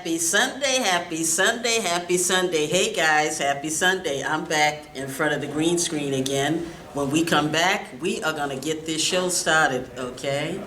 Happy Sunday, happy Sunday, happy Sunday. Hey guys, happy Sunday. I'm back in front of the green screen again. When we come back, we are going to get this show started, okay?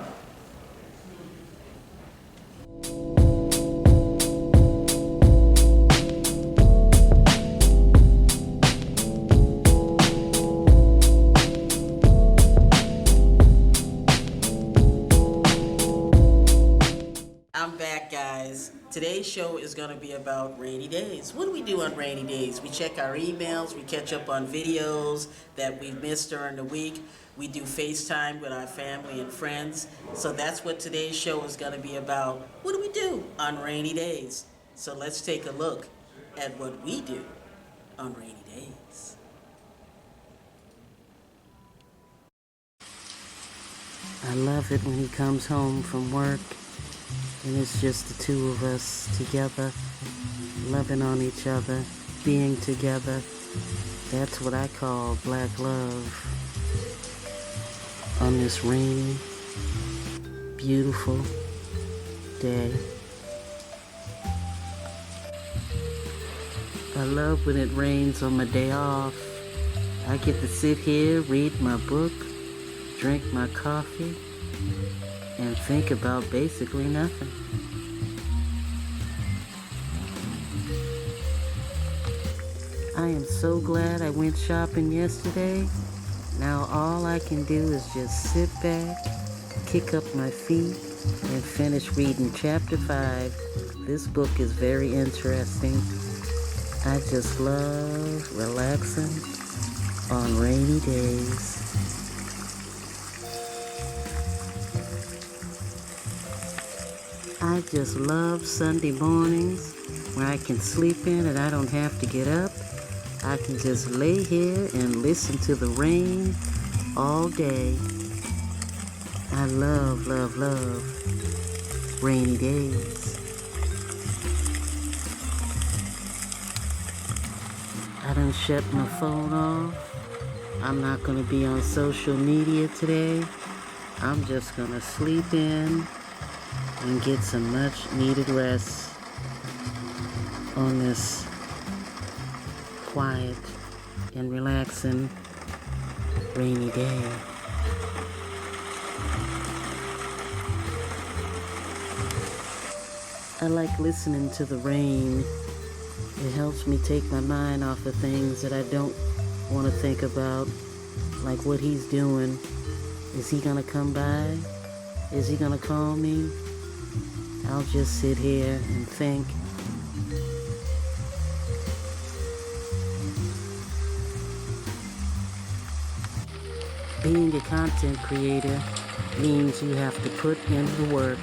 I'm back, guys. Today's show is going to be about rainy days. What do we do on rainy days? We check our emails, we catch up on videos that we missed during the week. We do FaceTime with our family and friends. So that's what today's show is going to be about. What do we do on rainy days? So let's take a look at what we do on rainy days. I love it when he comes home from work and it's just the two of us together, loving on each other, being together. That's what I call black love. On this rainy, beautiful day. I love when it rains on my day off. I get to sit here, read my book, drink my coffee, and think about basically nothing. I am so glad I went shopping yesterday. Now all I can do is just sit back, kick up my feet, and finish reading chapter 5. This book is very interesting. I just love relaxing on rainy days. I just love Sunday mornings where I can sleep in and I don't have to get up. I can just lay here and listen to the rain all day. I love, love, love rainy days. I done shut my phone off. I'm not going to be on social media today. I'm just going to sleep in and get some much needed rest on this quiet and relaxing rainy day. I like listening to the rain. It helps me take my mind off of things that I don't want to think about, like what he's doing. Is he gonna come by? Is he gonna call me? I'll just sit here and think. Being a content creator means you have to put in the work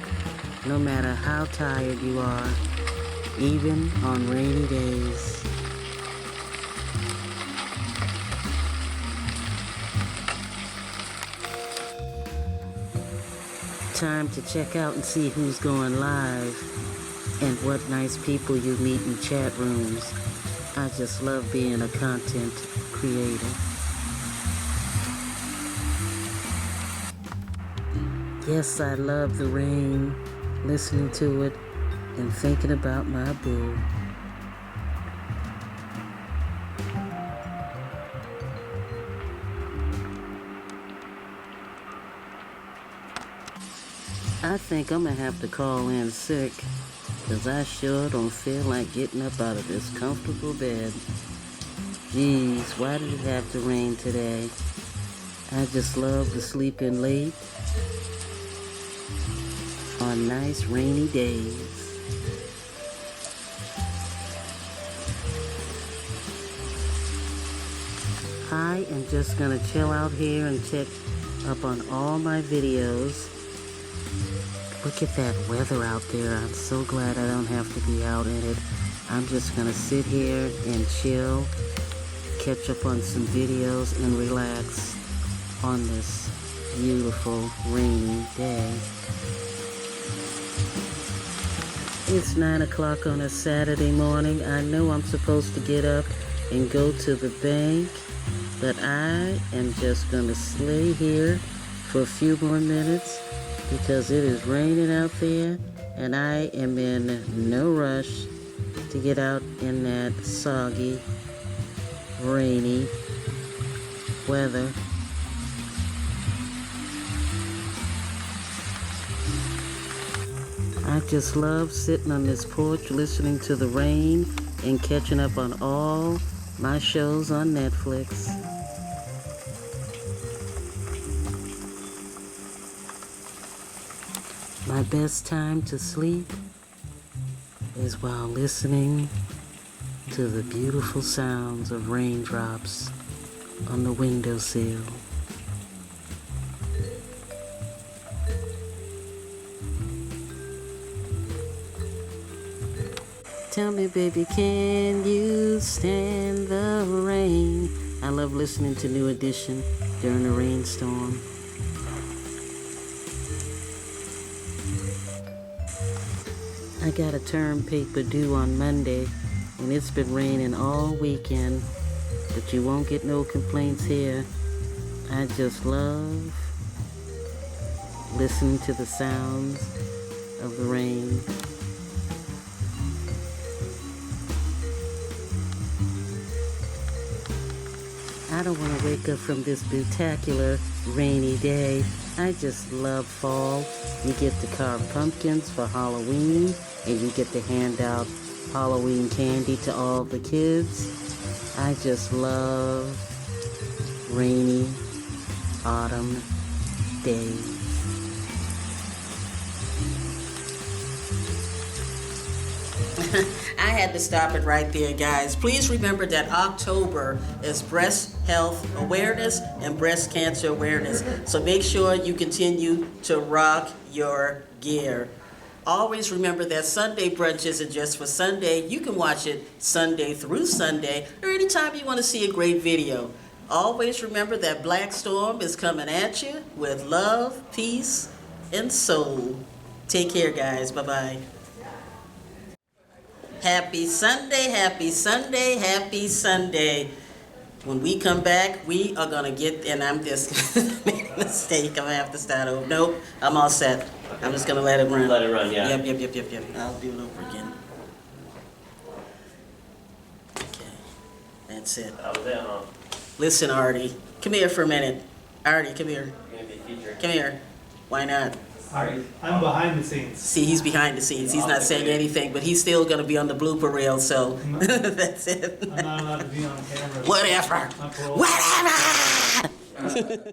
no matter how tired you are, even on rainy days. Time to check out and see who's going live and what nice people you meet in chat rooms. I just love being a content creator. Yes, I love the rain, listening to it and thinking about my boo. I think I'm gonna have to call in sick, 'cause I sure don't feel like getting up out of this comfortable bed. Geez, why did it have to rain today? I just love to sleep in late on nice rainy days. I am just gonna chill out here and check up on all my videos. Look at that weather out there. I'm so glad I don't have to be out in it. I'm just gonna sit here and chill, catch up on some videos, and relax on this beautiful rainy day. It's 9 o'clock on a Saturday morning. I know I'm supposed to get up and go to the bank, but I am just gonna stay here for a few more minutes because it is raining out there and I am in no rush to get out in that soggy, rainy weather. I just love sitting on this porch listening to the rain and catching up on all my shows on Netflix. My best time to sleep is while listening to the beautiful sounds of raindrops on the windowsill. Tell me, baby, can you stand the rain? I love listening to New Edition during a rainstorm. I got a term paper due on Monday, and it's been raining all weekend, but you won't get no complaints here. I just love listening to the sounds of the rain. I don't want to wake up from this spectacular rainy day. I just love fall. You get to carve pumpkins for Halloween, and you get to hand out Halloween candy to all the kids. I just love rainy autumn days. I had to stop it right there, guys. Please remember that October is Breast Health Awareness and Breast Cancer Awareness. So make sure you continue to rock your gear. Always remember that Sunday brunch isn't just for Sunday. You can watch it Sunday through Sunday or anytime you want to see a great video. Always remember that Black Storm is coming at you with love, peace, and soul. Take care, guys. Bye-bye. Happy Sunday, happy Sunday, happy Sunday. When we come back, we are going to get, and I'm just made a mistake. I'm going to have to start over. Nope, I'm all set. I'm just going to let it run. Let it run, yeah. Yep. I'll do it over again. Okay, that's it. That was it, huh? Listen, Artie, come here for a minute. Artie, come here. You're going to be featured. Come here. Why not? Artie. I'm behind the scenes. See, he's behind the scenes. He's not saying anything, but he's still going to be on the blooper reel, so that's it. I'm not allowed to be on camera. Whatever. I'm paroled. Whatever!